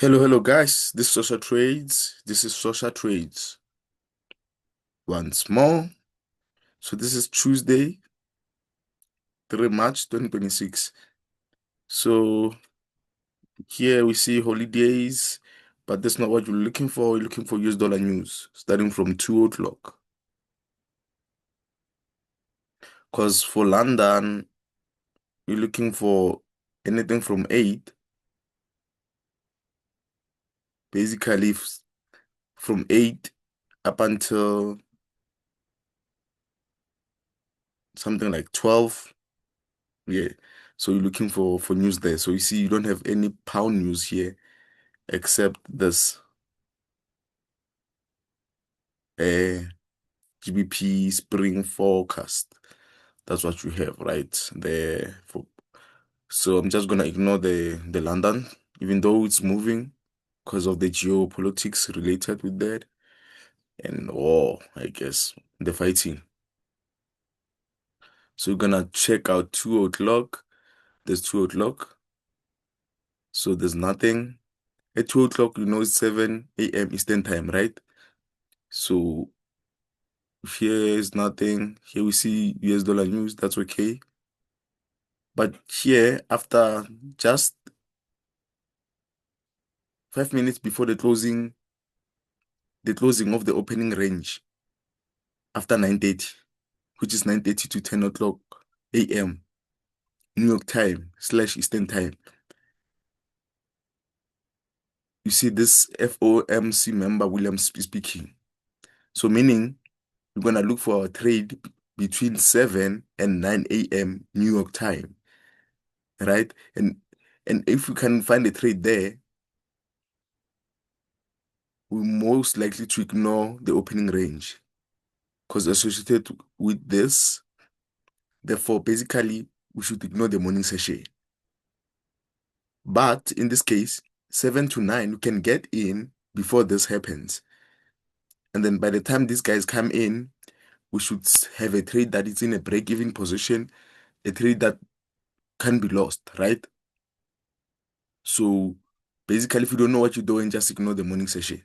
Hello, guys. This is Social Trades. This is Social Trades once more. So this is Tuesday, 3 March 2026. So here we see holidays, but that's not what you're looking for. You're looking for US dollar news starting from 2 o'clock. Because for London, you're looking for anything from 8, basically from 8 up until something like 12. Yeah. So you're looking for news there. So you see, you don't have any pound news here except this uh, GBP spring forecast. That's what you have right there. So I'm just gonna ignore the London, even though it's moving because of the geopolitics related with that and war, I guess, the fighting. So we're gonna check out 2 o'clock. There's 2 o'clock. So there's nothing. At 2 o'clock, it's 7 a.m. Eastern time, right? So here is nothing. Here we see US dollar news. That's okay. But here, after just 5 minutes before the closing of the opening range, after 9:30, which is 9:30 to 10 o'clock a.m. New York time / Eastern time, you see this FOMC member Williams speaking. So meaning we're gonna look for a trade between 7 and 9 a.m. New York time, right? And if we can find a trade there, we're most likely to ignore the opening range because associated with this, therefore, basically, we should ignore the morning session. But in this case, 7 to 9, we can get in before this happens. And then by the time these guys come in, we should have a trade that is in a break-even position, a trade that can be lost, right? So basically, if you don't know what you're doing, just ignore the morning session.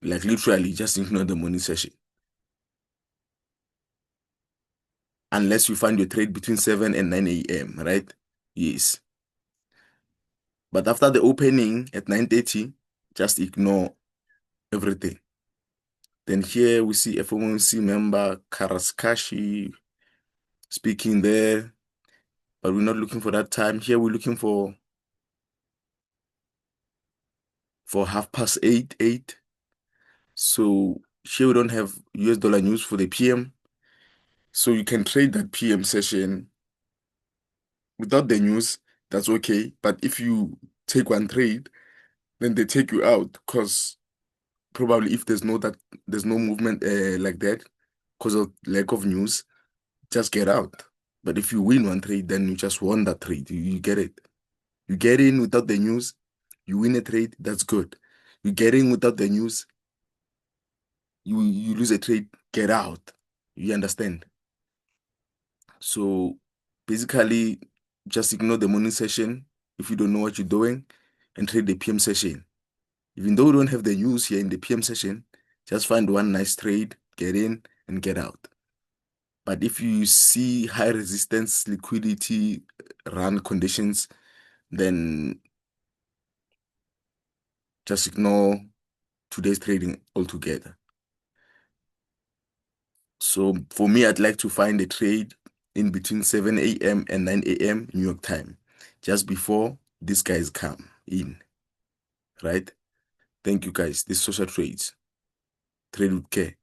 Like literally, just ignore the morning session. Unless you find your trade between 7 and 9 a.m., right? Yes. But after the opening at 9:30, just ignore everything. Then here we see FOMC member Karaskashi speaking there, but we're not looking for that time. Here we're looking for 8:30. So here we don't have US dollar news for the PM. So you can trade that PM session without the news. That's okay. But if you take one trade, then they take you out because probably if there's no movement like that because of lack of news, just get out. But if you win one trade, then you just won that trade. You get it. You get in without the news, you win a trade, that's good. You get in without the news, you lose a trade, get out. You understand? So basically, just ignore the morning session if you don't know what you're doing and trade the PM session. Even though we don't have the news here in the PM session, just find one nice trade, get in and get out. But if you see high resistance, liquidity, run conditions, then just ignore today's trading altogether. So for me, I'd like to find a trade in between 7 a.m. and 9 a.m. New York time, just before these guys come in, right? Thank you guys. This is Social Trades. Trade with care.